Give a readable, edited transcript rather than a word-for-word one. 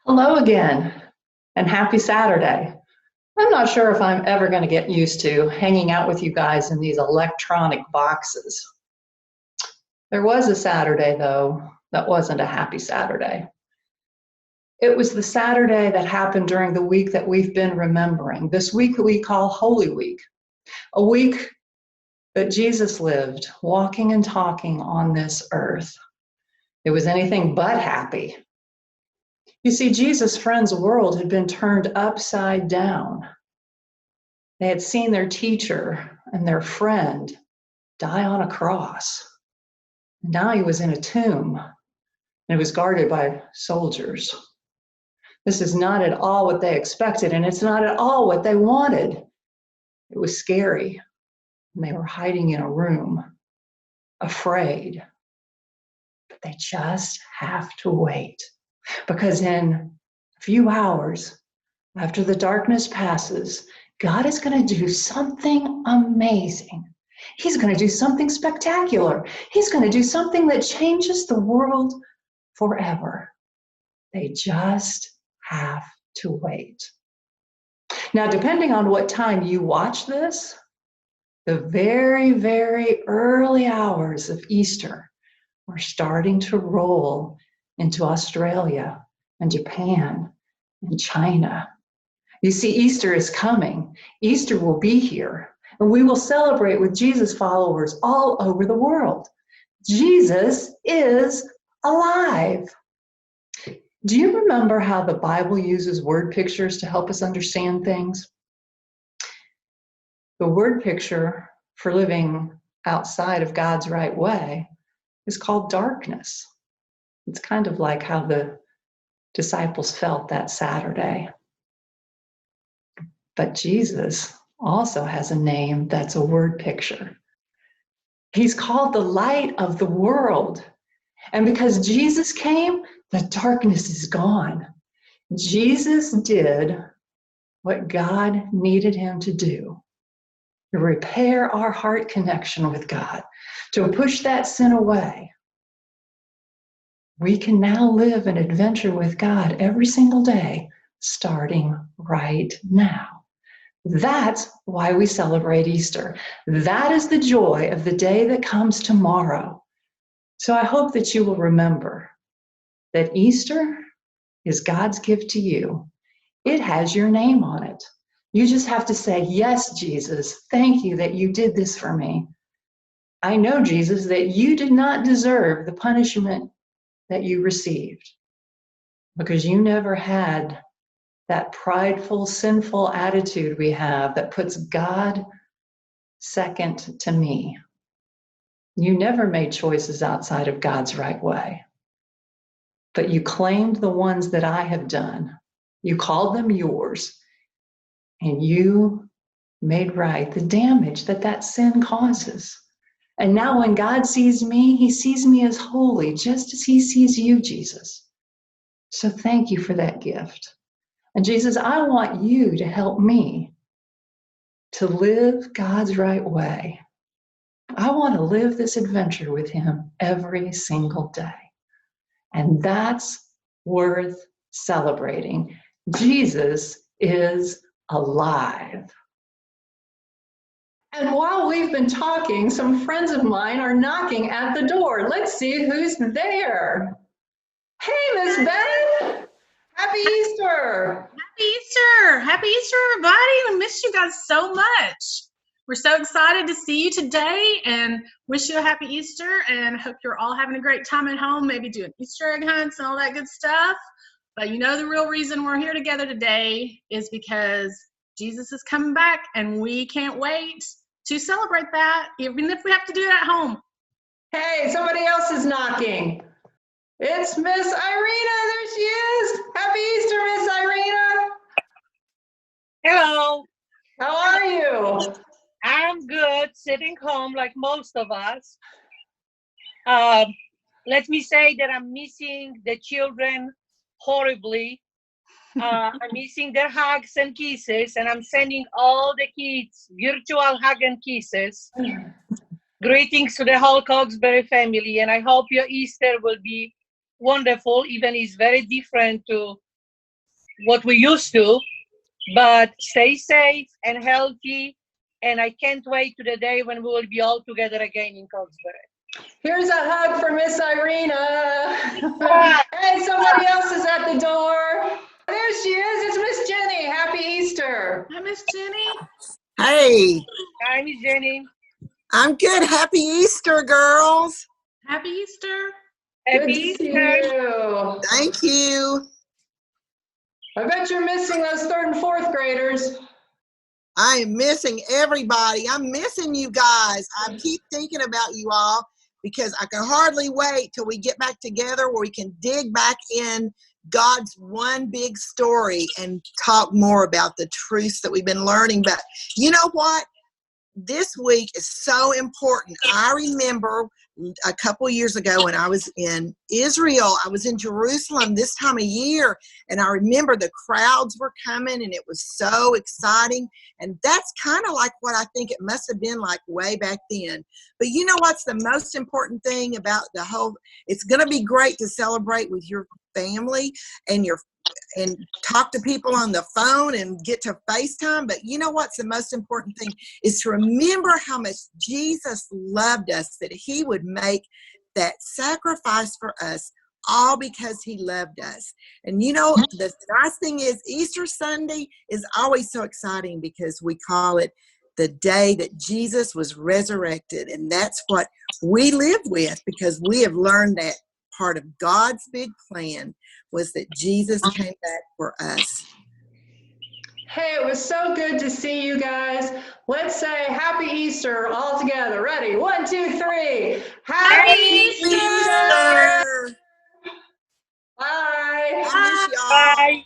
Hello again, and happy Saturday. I'm not sure if I'm ever going to get used to hanging out with you guys in these electronic boxes. There was a Saturday, though, that wasn't a happy Saturday. It was the Saturday that happened during the week that we've been remembering, this week that we call Holy Week, a week that Jesus lived, walking and talking on this earth. It was anything but happy. You see, Jesus' friends' world had been turned upside down. They had seen their teacher and their friend die on a cross. Now he was in a tomb, and it was guarded by soldiers. This is not at all what they expected, and it's not at all what they wanted. It was scary, and they were hiding in a room, afraid. But they just have to wait, because in a few hours, after the darkness passes, God is going to do something amazing. He's going to do something spectacular. He's going to do something that changes the world forever. They just have to wait. Now, depending on what time you watch this, the very, very early hours of Easter are starting to roll into Australia and Japan and China. You see, Easter is coming. Easter will be here, and we will celebrate with Jesus followers all over the world. Jesus is alive. Do you remember how the Bible uses word pictures to help us understand things? The word picture for living outside of God's right way is called darkness. It's kind of like how the disciples felt that Saturday. But Jesus also has a name that's a word picture. He's called the light of the world. And because Jesus came, the darkness is gone. Jesus did what God needed him to do, to repair our heart connection with God, to push that sin away. We can now live an adventure with God every single day, starting right now. That's why we celebrate Easter. That is the joy of the day that comes tomorrow. So I hope that you will remember that Easter is God's gift to you. It has your name on it. You just have to say, yes, Jesus, thank you that you did this for me. I know, Jesus, that you did not deserve the punishment that you received because you never had that prideful, sinful attitude we have that puts God second to me. You never made choices outside of God's right way, but you claimed the ones that I have done. You called them yours, and you made right the damage that that sin causes. And now when God sees me, he sees me as holy, just as he sees you, Jesus. So thank you for that gift. And Jesus, I want you to help me to live God's right way. I want to live this adventure with him every single day. And that's worth celebrating. Jesus is alive. And while we've been talking, some friends of mine are knocking at the door. Let's see who's there. Hey, Miss Beth. Happy Easter. Happy Easter. Happy Easter, everybody. I missed you guys so much. We're so excited to see you today and wish you a happy Easter and hope you're all having a great time at home, maybe doing Easter egg hunts and all that good stuff. But you know the real reason we're here together today is because Jesus is coming back and we can't wait to celebrate that, even if we have to do it at home. Hey, somebody else is knocking. It's Miss Irina. There she is. Happy Easter, Miss Irina. Hello. How are you? I'm good, sitting home like most of us. Let me say that I'm missing the children horribly. I'm missing their hugs and kisses, and I'm sending all the kids virtual hug and kisses. Greetings to the whole Cokesbury family, and I hope your Easter will be wonderful, even it's very different to what we used to. But stay safe and healthy, and I can't wait to the day when we will be all together again in Cokesbury. Here's a hug for Miss Irina. Hey, somebody else is at the door. There she is. It's Miss Jenny. Happy Easter. Hi, Miss Jenny. Hey, Hi, Miss Jenny. I'm good. Happy Easter, girls. Happy Easter. Good Happy to see Easter. you. Thank you. I bet you're missing those 3rd and 4th graders. I am missing everybody. I'm missing you guys. I keep thinking about you all because I can hardly wait till we get back together where we can dig back in God's one big story and talk more about the truths that we've been learning. But you know what? This week is so important. I remember a couple years ago when I was in Israel, I was in Jerusalem this time of year, and I remember the crowds were coming and it was so exciting. And that's kind of like what I think it must have been like way back then. But you know what's the most important thing about the whole, it's going to be great to celebrate with your family and talk to people on the phone and get to FaceTime. But you know what's the most important thing is to remember how much Jesus loved us, that he would make that sacrifice for us all because he loved us. And you know, the nice thing is Easter Sunday is always so exciting because we call it the day that Jesus was resurrected. And that's what we live with because we have learned that part of God's big plan was that Jesus came back for us. Hey, it was so good to see you guys. Let's say Happy Easter all together. Ready? 1, 2, 3. Happy Easter! Easter! Bye. I miss y'all. Bye.